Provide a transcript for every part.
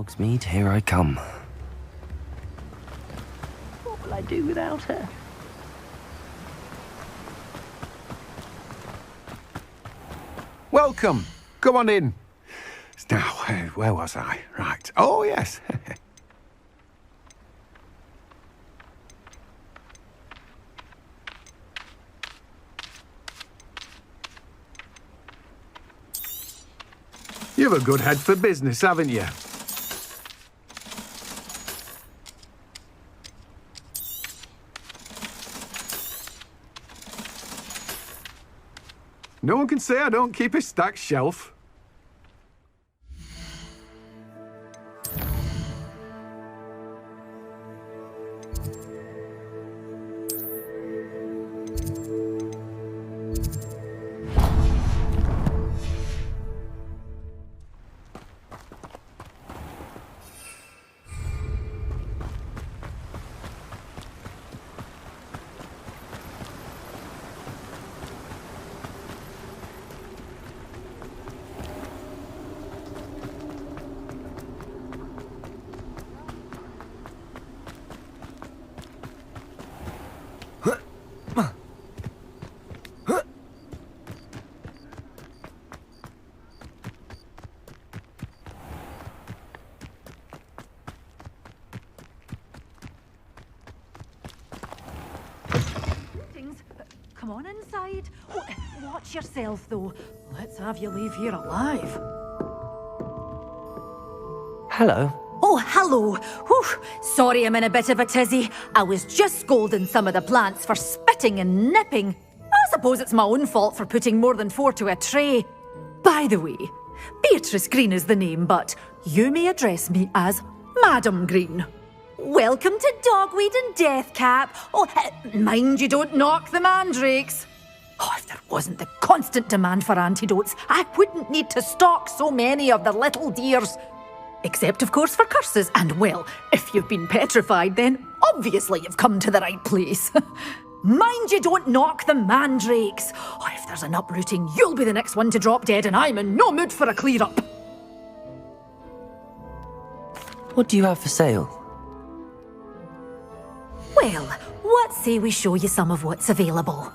Hogsmeade, here I come. What will I do without her? Welcome. Come on in. Now, where was I? Right. Oh, yes. You've a good head for business, haven't you? No one can say I don't keep a stacked shelf. Come on inside. Oh, watch yourself, though. Let's have you leave here alive. Hello. Oh, hello. Whew. Sorry I'm in a bit of a tizzy. I was just scolding some of the plants for spitting and nipping. I suppose it's my own fault for putting more than 4 to a tray. By the way, Beatrice Green is the name, but you may address me as Madam Green. Welcome to Dogweed and Deathcap. Oh, mind you don't knock the mandrakes. Oh, if there wasn't the constant demand for antidotes, I wouldn't need to stock so many of the little dears. Except, of course, for curses. And, well, if you've been petrified, then obviously you've come to the right place. Mind you don't knock the mandrakes. Oh, if there's an uprooting, you'll be the next one to drop dead, and I'm in no mood for a clear-up. What do you have for sale? Well, what say we show you some of what's available?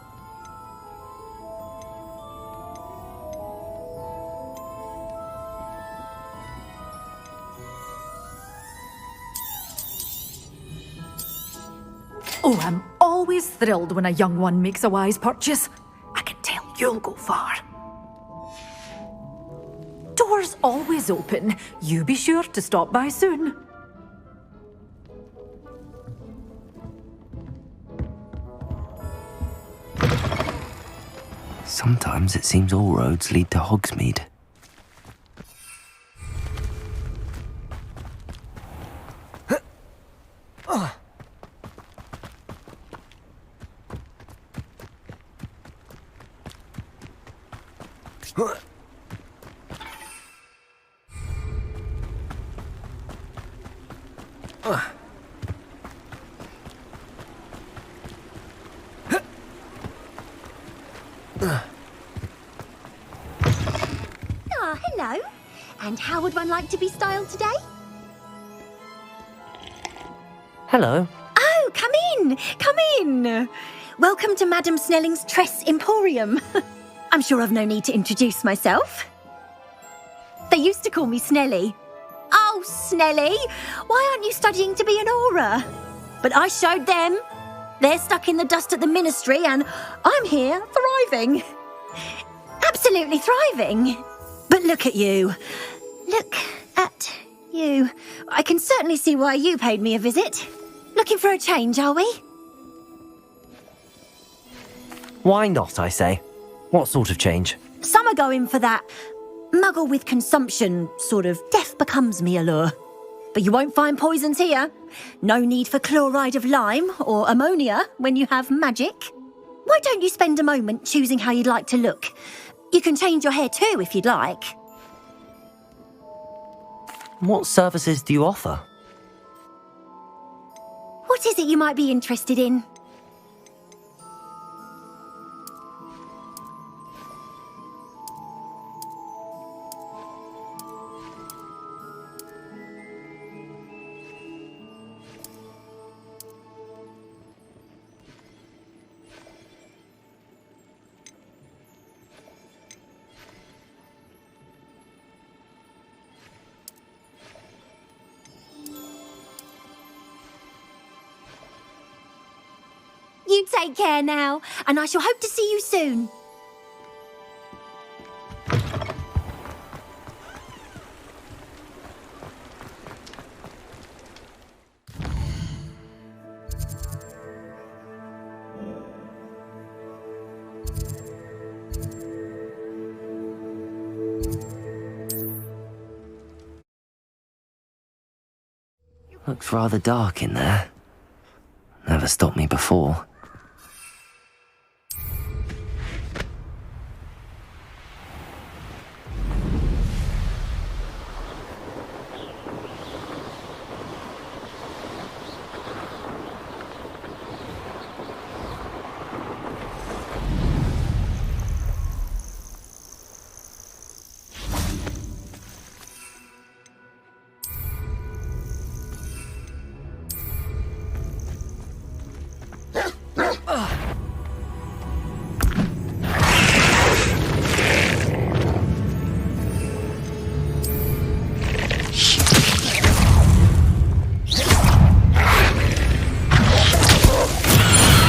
Oh, I'm always thrilled when a young one makes a wise purchase. I can tell you'll go far. Doors always open. You be sure to stop by soon. Sometimes it seems all roads lead to Hogsmeade. Hello. And how would one like to be styled today? Hello. Oh, come in. Come in. Welcome to Madam Snelling's Tress Emporium. I'm sure I've no need to introduce myself. They used to call me Snelly. Oh, Snelly, why aren't you studying to be an aura? But I showed them. They're stuck in the dust at the ministry and I'm here thriving. Absolutely thriving. But look at you. Look at you. I can certainly see why you paid me a visit. Looking for a change, are we? Why not, I say? What sort of change? Some are going for that muggle with consumption, sort of death becomes me allure. But you won't find poisons here. No need for chloride of lime or ammonia when you have magic. Why don't you spend a moment choosing how you'd like to look? You can change your hair too if you'd like. What services do you offer? What is it you might be interested in? You take care now, and I shall hope to see you soon. Looks rather dark in there. Never stopped me before.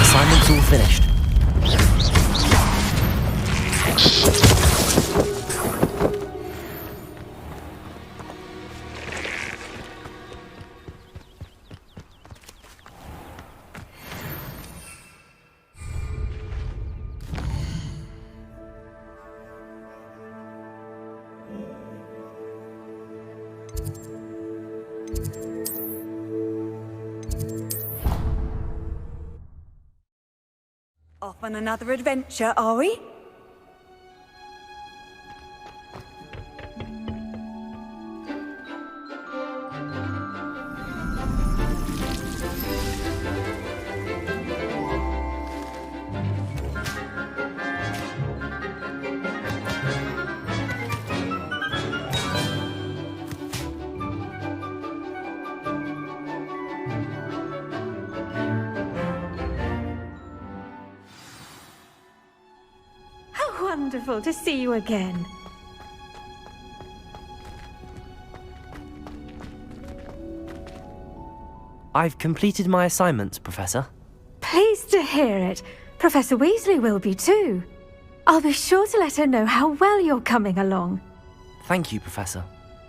Assignment's all finished. Off on another adventure, are we? Wonderful to see you again. I've completed my assignment, Professor. Pleased to hear it. Professor Weasley will be too. I'll be sure to let her know how well you're coming along. Thank you, Professor.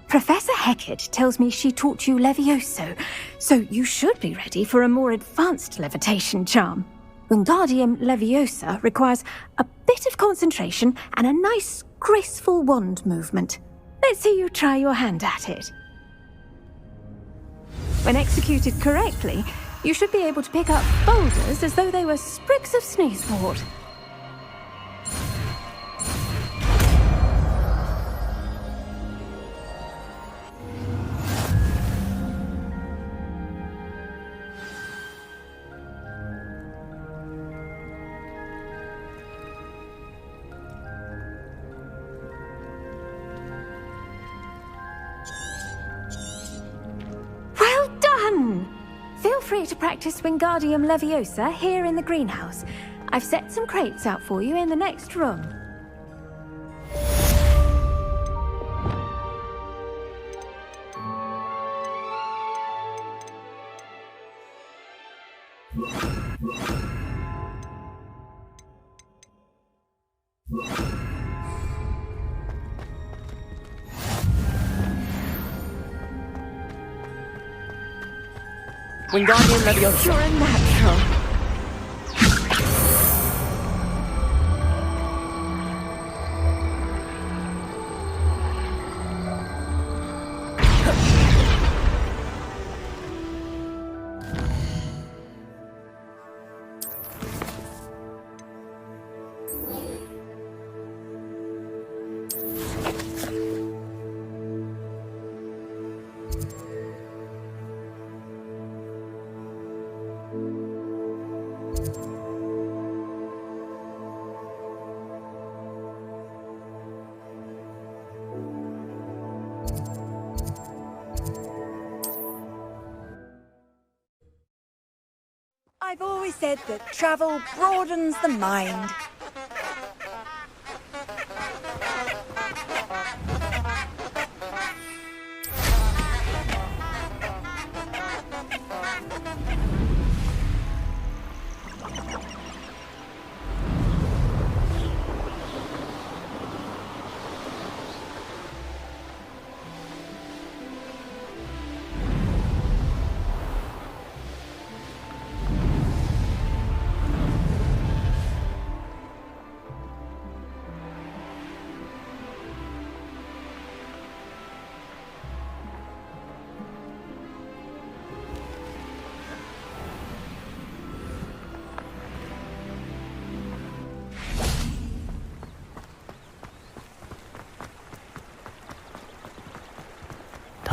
Professor Hecat tells me she taught you Levioso, so you should be ready for a more advanced levitation charm. Wingardium Leviosa requires a bit of concentration and a nice, graceful wand movement. Let's see you try your hand at it. When executed correctly, you should be able to pick up boulders as though they were sprigs of sneezewort. Feel free to practice Wingardium Leviosa here in the greenhouse. I've set some crates out for you in the next room. Wingardium Leviosa. You're a natural. I've always said that travel broadens the mind.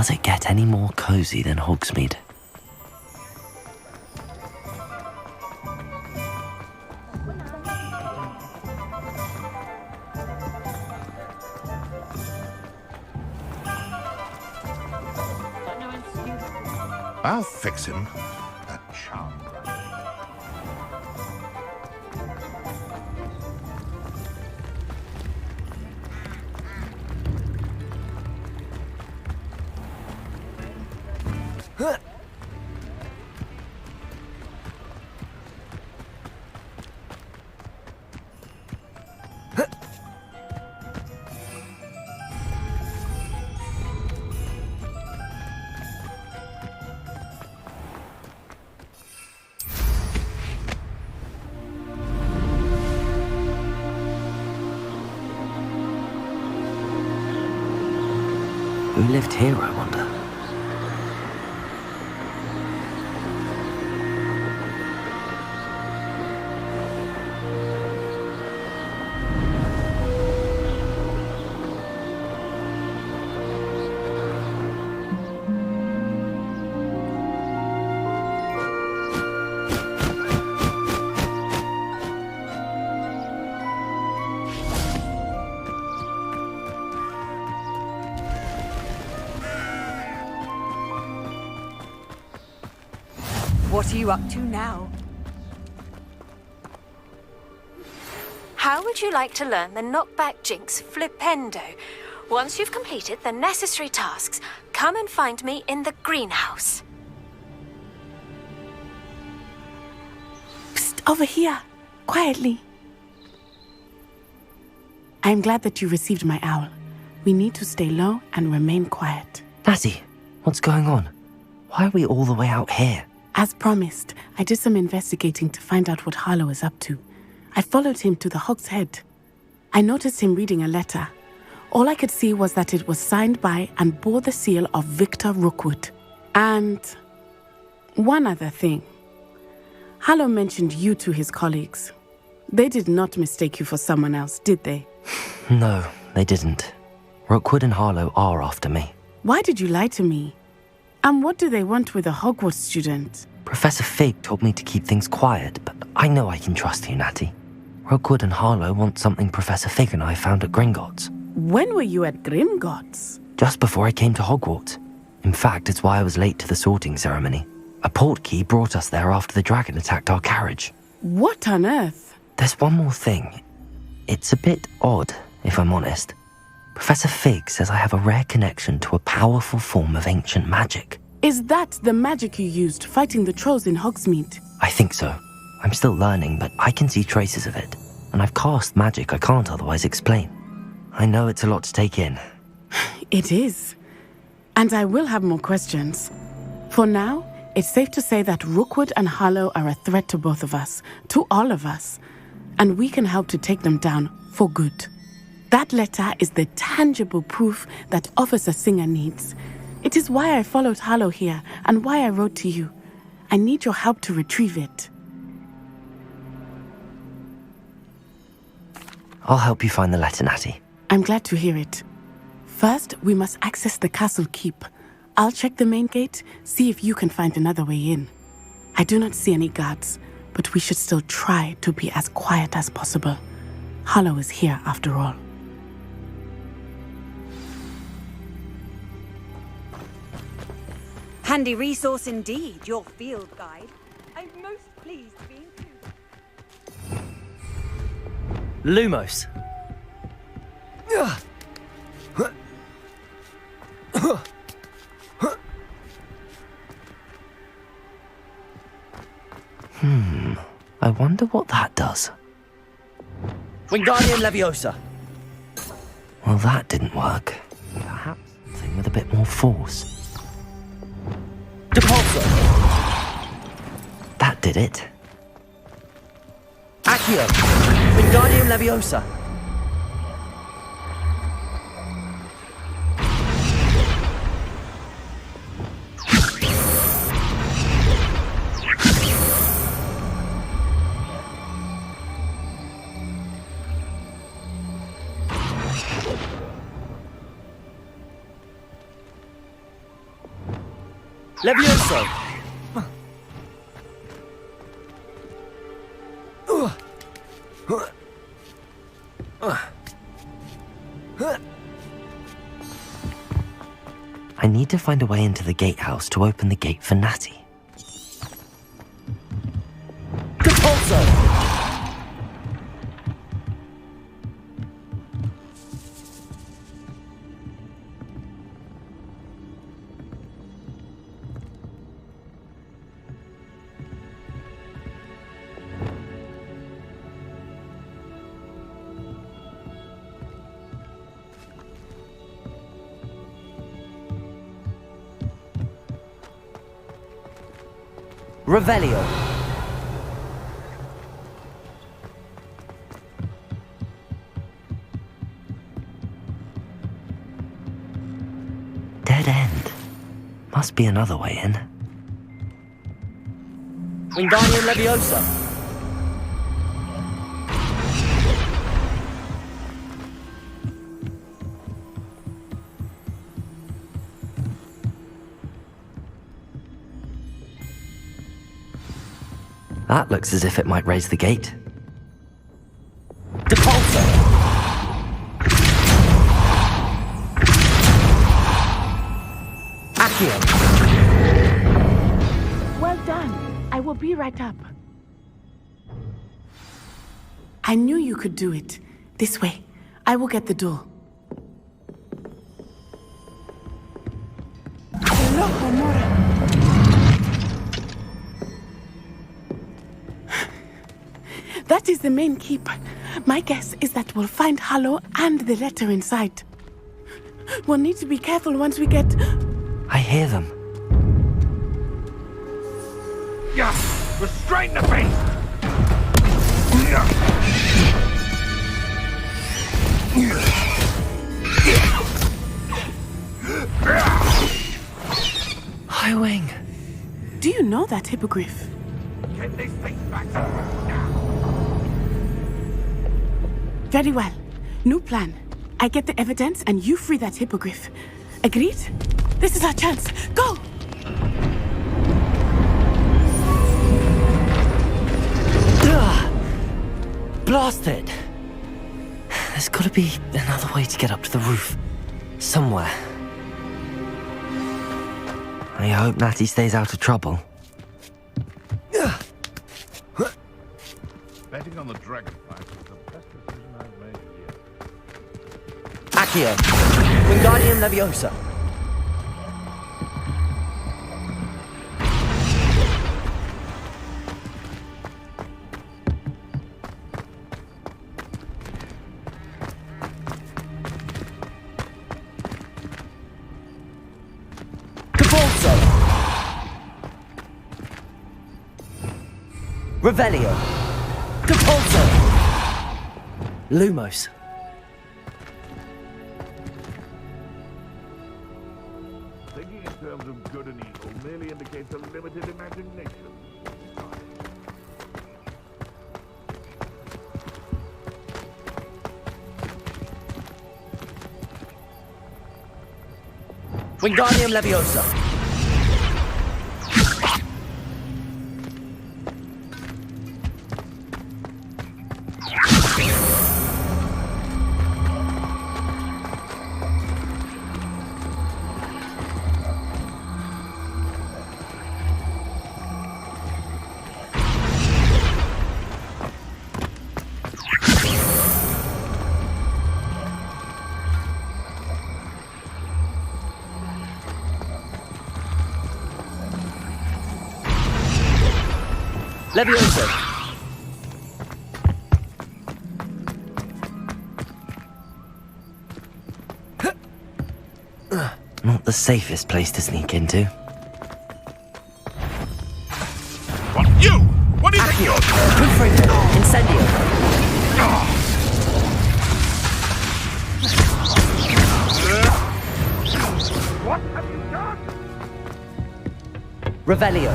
Does it get any more cozy than Hogsmeade? I'll fix him. That charm. Who lived here, I wonder? What are you up to now? How would you like to learn the knockback jinx Flipendo? Once you've completed the necessary tasks, come and find me in the greenhouse. Psst, over here. Quietly. I'm glad that you received my owl. We need to stay low and remain quiet. Natty, what's going on? Why are we all the way out here? As promised, I did some investigating to find out what Harlow is up to. I followed him to the Hog's Head. I noticed him reading a letter. All I could see was that it was signed by and bore the seal of Victor Rookwood. And one other thing. Harlow mentioned you to his colleagues. They did not mistake you for someone else, did they? No, they didn't. Rookwood and Harlow are after me. Why did you lie to me? And what do they want with a Hogwarts student? Professor Fig told me to keep things quiet, but I know I can trust you, Natty. Rookwood and Harlow want something Professor Fig and I found at Gringotts. When were you at Gringotts? Just before I came to Hogwarts. In fact, it's why I was late to the sorting ceremony. A portkey brought us there after the dragon attacked our carriage. What on earth? There's one more thing. It's a bit odd, if I'm honest. Professor Fig says I have a rare connection to a powerful form of ancient magic. Is that the magic you used fighting the trolls in Hogsmeade? I think so. I'm still learning, but I can see traces of it. And I've cast magic I can't otherwise explain. I know it's a lot to take in. It is. And I will have more questions. For now, it's safe to say that Rookwood and Harlow are a threat to both of us, to all of us. And we can help to take them down for good. That letter is the tangible proof that Officer Singer needs. It is why I followed Harlow here and why I wrote to you. I need your help to retrieve it. I'll help you find the letter, Natty. I'm glad to hear it. First, we must access the castle keep. I'll check the main gate, see if you can find another way in. I do not see any guards, but we should still try to be as quiet as possible. Harlow is here after all. Handy resource indeed, your field guide. I'm most pleased to be included. Lumos. I wonder what that does. Wingardium Leviosa. Well, that didn't work. Perhaps something with a bit more force. Depulso. That did it. Accio. Wingardium Leviosa. Levioso! I need to find a way into the gatehouse to open the gate for Natty. Depulso! Revelio. Dead end. Must be another way in. Wingardium Leviosa. That looks as if it might raise the gate. Depulso. Accio. Well done. I will be right up. I knew you could do it. This way. I will get the door. Loco, Mora. That is the main keep. My guess is that we'll find Hallow and the letter inside. We'll need to be careful once we get... I hear them. Yeah! Restrain the beast! Highwing. Do you know that hippogriff? Get this thing back now! Very well. New plan. I get the evidence and you free that hippogriff. Agreed? This is our chance. Go! Blasted! There's gotta be another way to get up to the roof. Somewhere. I hope Natty stays out of trouble. Betting on the dragonflies was the best decision I've made yet. Accio. Wingardium Leviosa. Depulso. Revelio. Depulso. Lumos. Thinking in terms of good and evil merely indicates a limited imagination. Wingardium Leviosa. Leviosa. Not the safest place to sneak into. What? You! What do you think you're doing? Confringo. Incendio. What have you done? Revelio.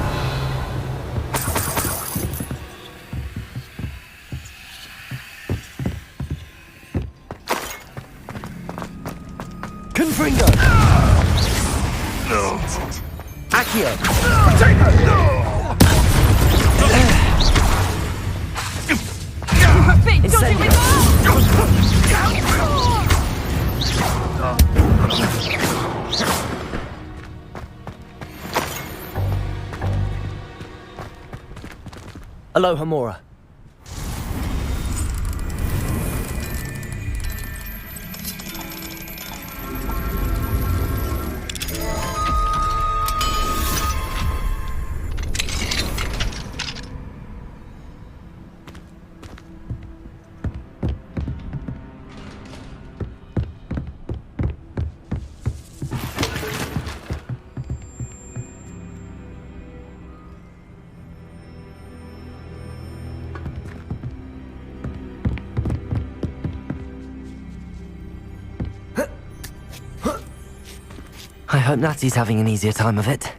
Confringo. Accio. Accio. Incendio. Aloha Mora. I hope Natty's having an easier time of it.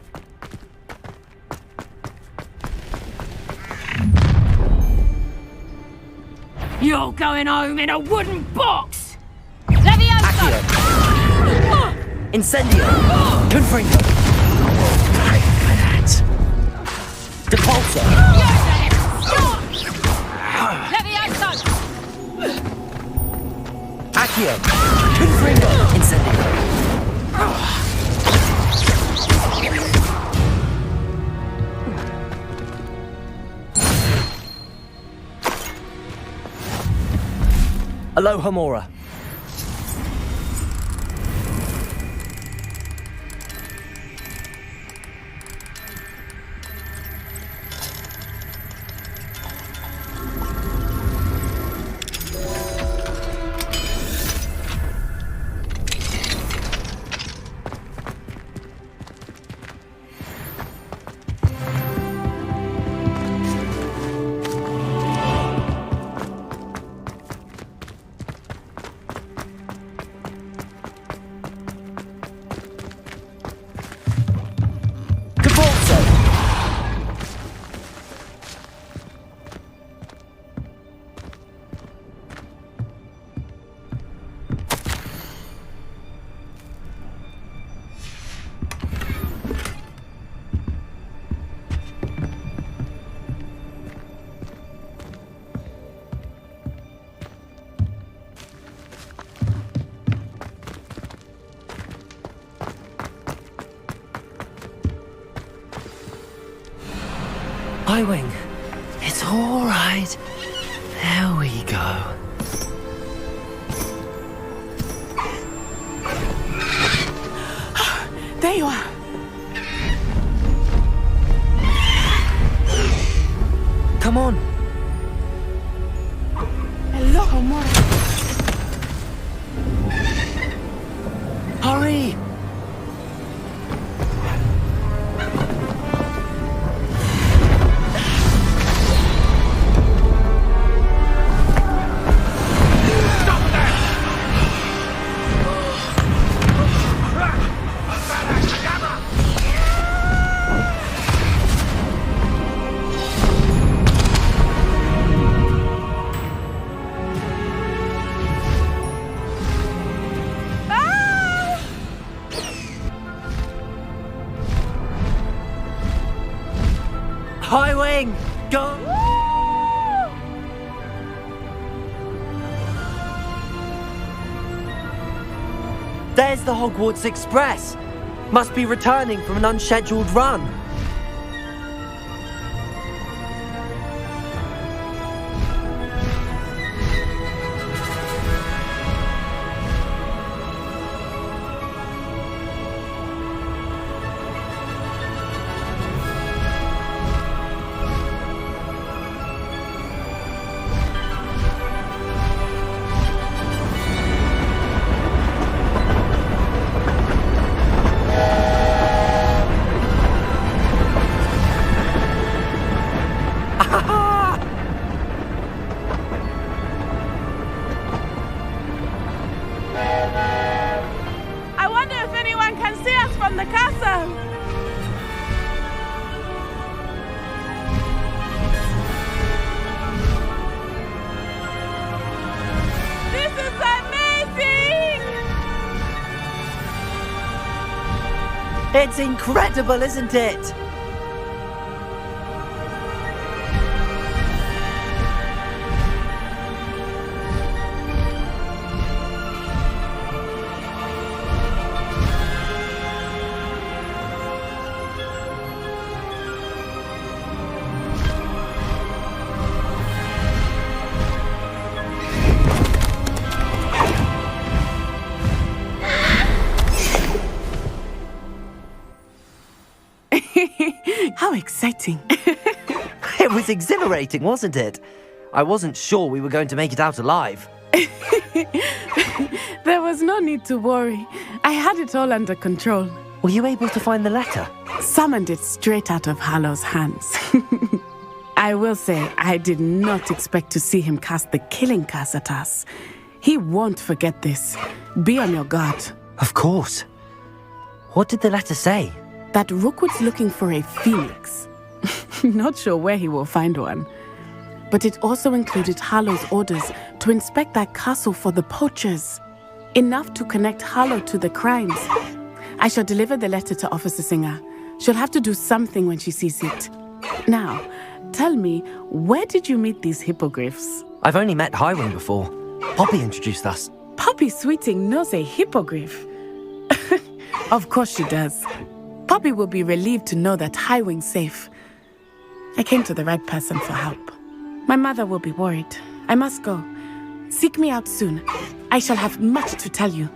You're going home in a wooden box! Levioso! Accio. Incendio. Confringo. Depulso. Levioso! Accio. Confringo. Incendio. Aloha Mora. Highwing, it's all right. There we go. There you are. Come on. Aloha Mora. Hurry! Highwing! Go! There's the Hogwarts Express. Must be returning from an unscheduled run. I wonder if anyone can see us from the castle. This is amazing! It's incredible, isn't it? How exciting. It was exhilarating, wasn't it? I wasn't sure we were going to make it out alive. There was no need to worry. I had it all under control. Were you able to find the letter? Summoned it straight out of Hallow's hands. I will say, I did not expect to see him cast the killing curse at us. He won't forget this. Be on your guard. Of course. What did the letter say? That Rookwood's looking for a phoenix. Not sure where he will find one. But it also included Hallow's orders to inspect that castle for the poachers. Enough to connect Hallow to the crimes. I shall deliver the letter to Officer Singer. She'll have to do something when she sees it. Now, tell me, where did you meet these hippogriffs? I've only met Highwing before. Poppy introduced us. Poppy Sweeting knows a hippogriff. Of course she does. Poppy will be relieved to know that Highwing's safe. I came to the right person for help. My mother will be worried. I must go. Seek me out soon. I shall have much to tell you.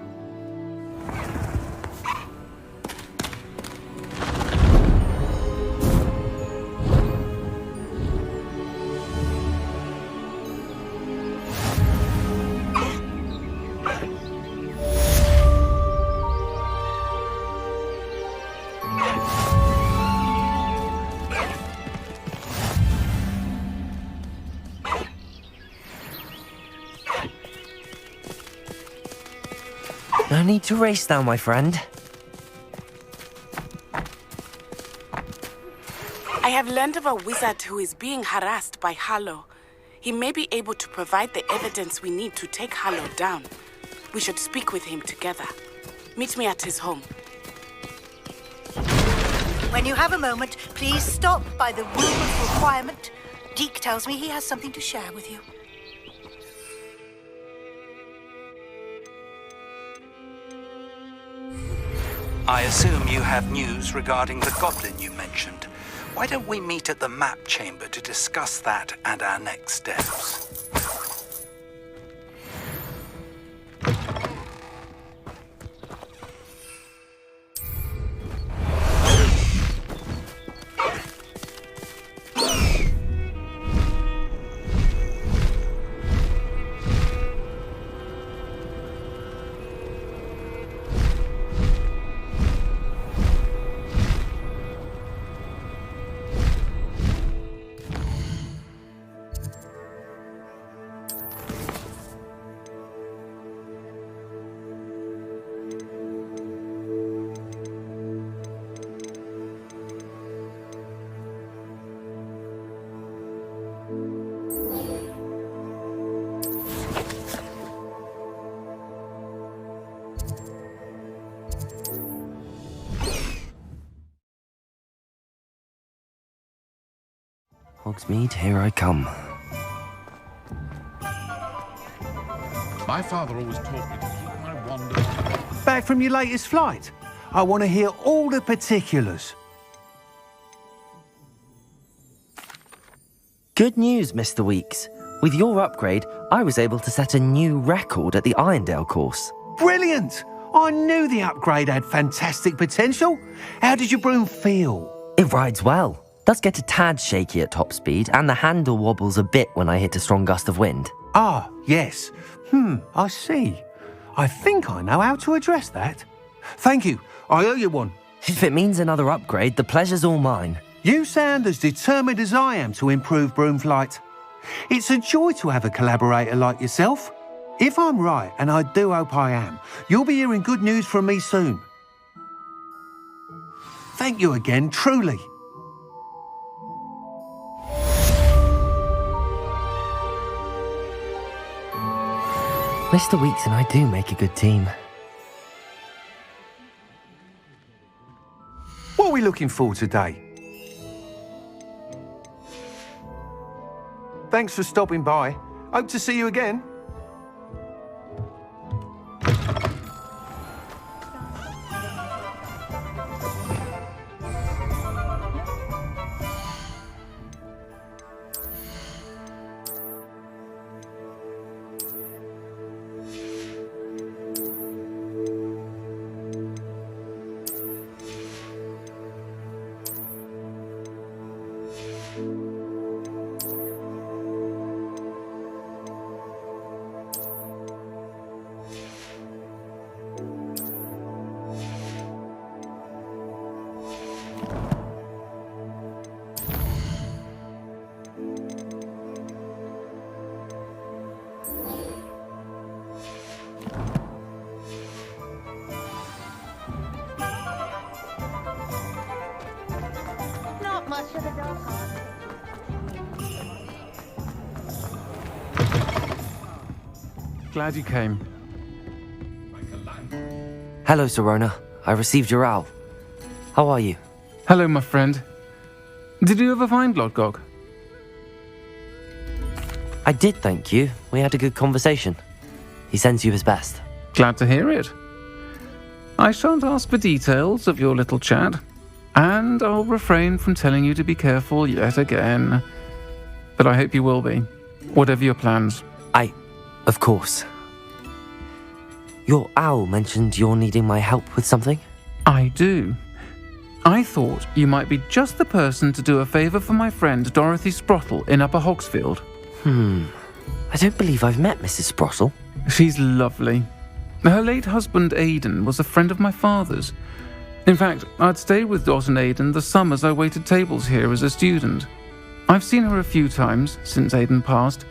No need to race now, my friend. I have learned of a wizard who is being harassed by Hallow. He may be able to provide the evidence we need to take Hallow down. We should speak with him together. Meet me at his home. When you have a moment, please stop by the room of requirement. Deke tells me he has something to share with you. I assume you have news regarding the goblin you mentioned. Why don't we meet at the map chamber to discuss that and our next steps? Hogsmeade, here I come. My father always taught me to keep my wanders. Back from your latest flight? I want to hear all the particulars. Good news, Mr. Weeks. With your upgrade, I was able to set a new record at the Irondale course. Brilliant! I knew the upgrade had fantastic potential. How did your broom feel? It rides well. Does get a tad shaky at top speed, and the handle wobbles a bit when I hit a strong gust of wind. Ah, yes. I see. I think I know how to address that. Thank you. I owe you one. If it means another upgrade, the pleasure's all mine. You sound as determined as I am to improve broom flight. It's a joy to have a collaborator like yourself. If I'm right, and I do hope I am, you'll be hearing good news from me soon. Thank you again, truly. Mr. Weeks and I do make a good team. What are we looking for today? Thanks for stopping by. Hope to see you again. Glad you came. Hello, Sirona. I received your owl. How are you? Hello, my friend. Did you ever find Lodgok? I did, thank you. We had a good conversation. He sends you his best. Glad to hear it. I shan't ask for details of your little chat, and I'll refrain from telling you to be careful yet again. But I hope you will be, whatever your plans. Of course. Your owl mentioned you're needing my help with something? I do. I thought you might be just the person to do a favour for my friend Dorothy Sprottle in Upper Hogsfield. I don't believe I've met Mrs. Sprottle. She's lovely. Her late husband Aidan was a friend of my father's. In fact, I'd stayed with Dot and Aidan the summers I waited tables here as a student. I've seen her a few times since Aidan passed,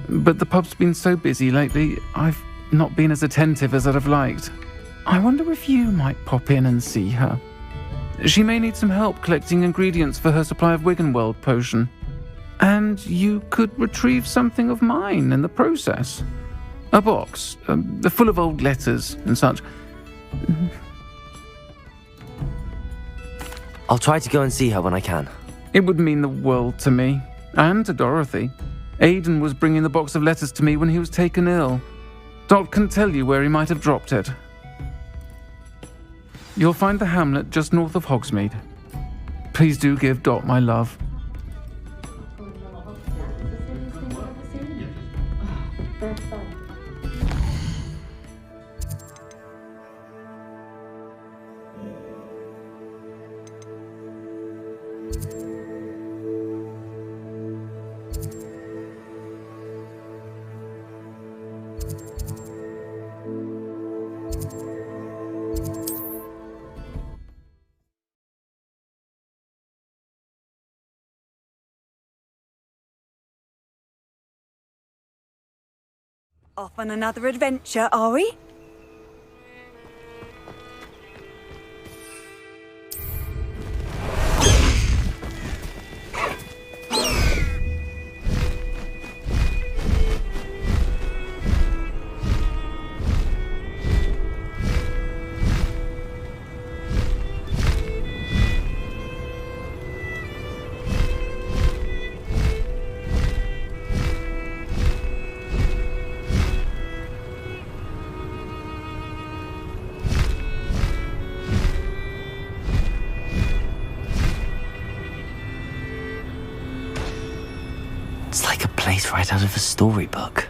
but the pub's been so busy lately, I've not been as attentive as I'd have liked. I wonder if you might pop in and see her. She may need some help collecting ingredients for her supply of Wiggenweld potion. And you could retrieve something of mine in the process. A box, full of old letters and such. I'll try to go and see her when I can. It would mean the world to me, and to Dorothy. Aidan was bringing the box of letters to me when he was taken ill. Dot can tell you where he might have dropped it. You'll find the hamlet just north of Hogsmeade. Please do give Dot my love. Off on another adventure, are we? It's like a place right out of a storybook.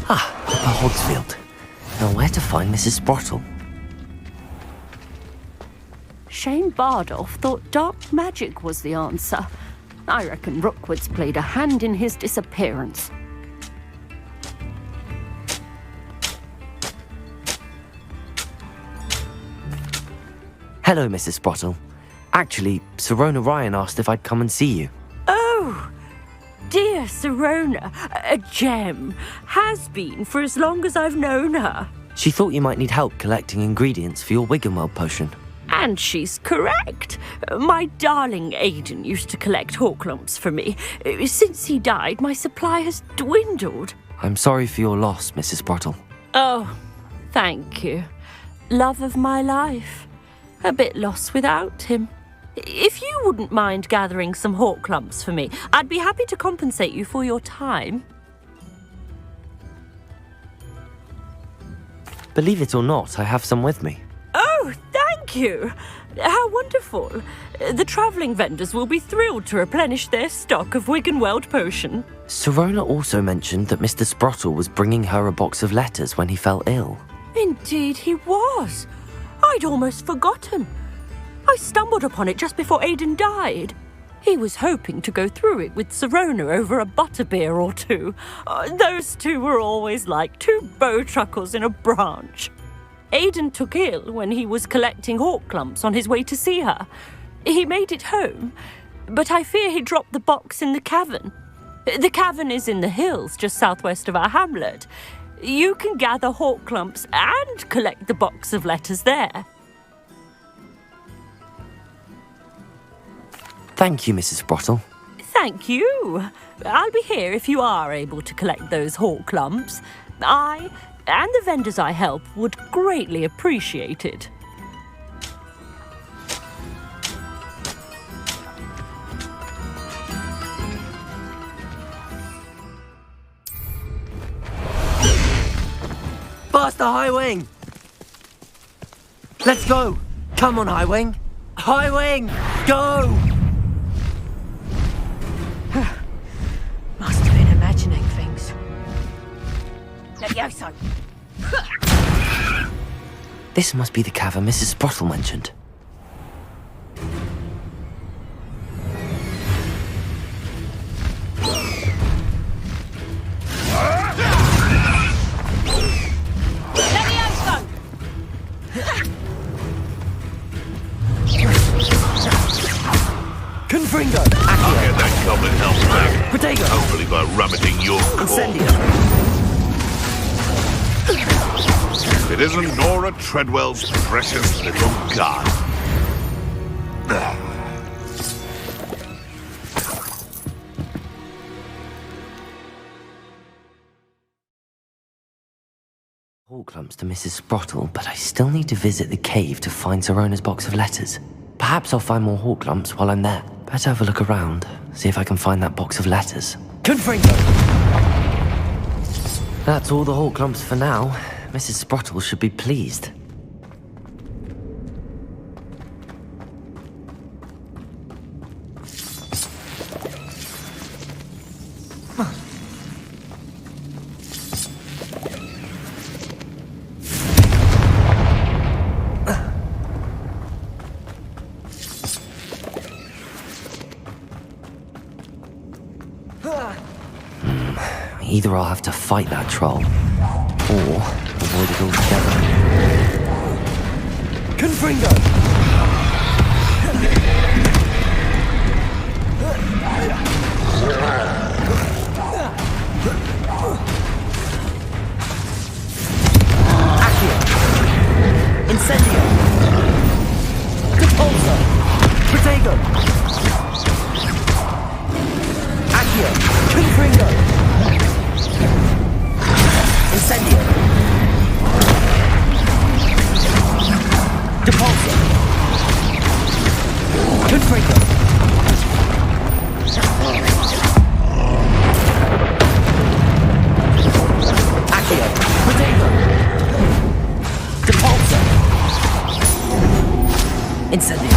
Upper Hogsfield. Now where to find Mrs. Sprottle? Shane Bardolph thought dark magic was the answer. I reckon Rookwood's played a hand in his disappearance. Hello, Mrs. Sprottle. Actually, Sirona Ryan asked if I'd come and see you. Oh, dear Sirona, a gem. Has been for as long as I've known her. She thought you might need help collecting ingredients for your Wiggenweld potion. And she's correct. My darling Aidan used to collect Horklumps for me. Since he died, my supply has dwindled. I'm sorry for your loss, Mrs. Sprottle. Oh, thank you. Love of my life. A bit lost without him. If you wouldn't mind gathering some hawk clumps for me, I'd be happy to compensate you for your time. Believe it or not, I have some with me. Oh, thank you! How wonderful. The travelling vendors will be thrilled to replenish their stock of Wiggenweld potion. Sirona also mentioned that Mr. Sprottle was bringing her a box of letters when he fell ill. Indeed he was. I'd almost forgotten. I stumbled upon it just before Aidan died. He was hoping to go through it with Sirona over a butterbeer or two. Those two were always like two bowtruckles in a branch. Aidan took ill when he was collecting hawk clumps on his way to see her. He made it home, but I fear he dropped the box in the cavern. The cavern is in the hills just southwest of our hamlet. You can gather hawk clumps and collect the box of letters there. Thank you, Mrs. Sprottle. Thank you. I'll be here if you are able to collect those hawk clumps. I and the vendors I help would greatly appreciate it. Faster, High Wing! Let's go! Come on, High Wing! High Wing! Go! Must have been imagining things. Levioso! This must be the cavern Mrs. Sprottle mentioned. Levioso! Confringo! I'll get that goblin help back. Protego! Hopefully by rummaging your core. Incendio! It isn't Nora Treadwell's precious little god. Hawk clumps to Mrs. Sprottle, but I still need to visit the cave to find Sirona's box of letters. Perhaps I'll find more hawk clumps while I'm there. Better have a look around, see if I can find that box of letters. Confringo! That's all the hawk clumps for now. Mrs. Sprottle should be pleased. Either I'll have to fight that troll, or avoid it altogether. Confringo! Accio! Incendio! Repulsor! Protego! Accio! Confringo! Incendio! Depulsor! Confringo! Accio! Protego! Depulsor! Incendio!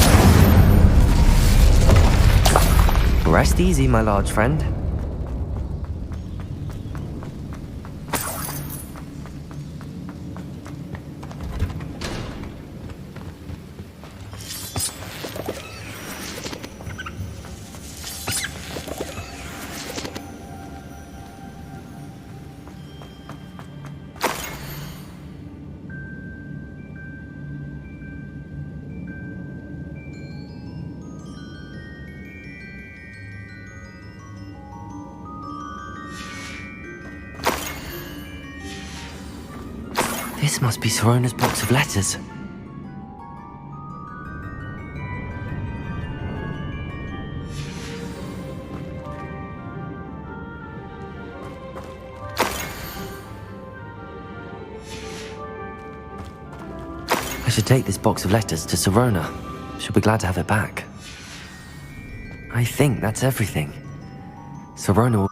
Rest easy, my large friend. This must be Sirona's box of letters. I should take this box of letters to Sirona. She'll be glad to have it back. I think that's everything. Sirona will...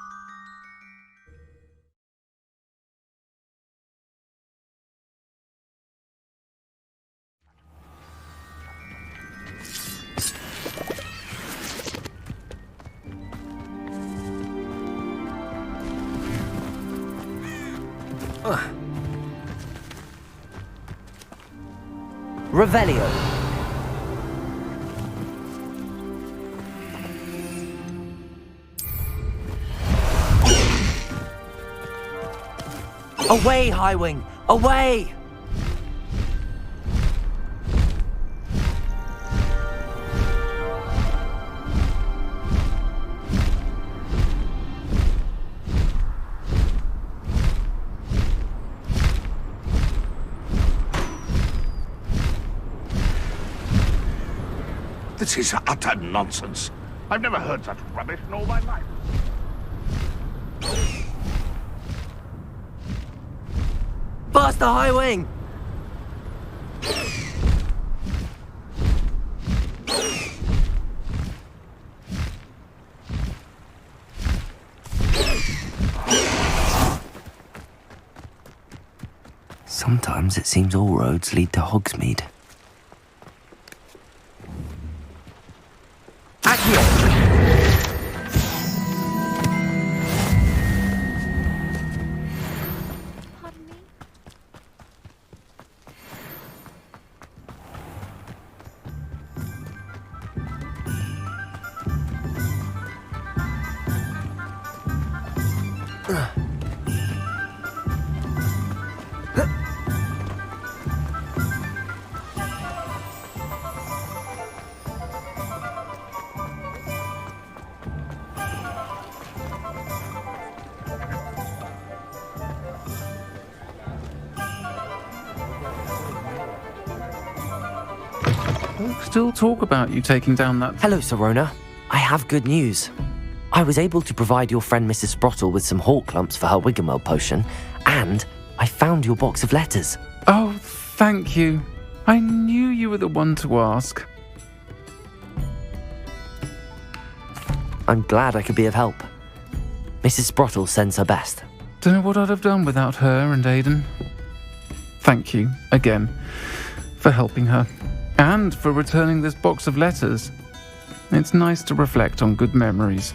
Revelio. Away, Highwing! Away! This is utter nonsense. I've never heard such rubbish in all my life. Faster, Highwing! Sometimes it seems all roads lead to Hogsmeade. Still talk about you taking down that... Hello, Sirona. I have good news. I was able to provide your friend Mrs. Sprottle with some Hawk lumps for her Wiggenweld potion, and I found your box of letters. Oh, thank you. I knew you were the one to ask. I'm glad I could be of help. Mrs. Sprottle sends her best. Don't know what I'd have done without her and Aidan. Thank you, again, for helping her. And for returning this box of letters. It's nice to reflect on good memories.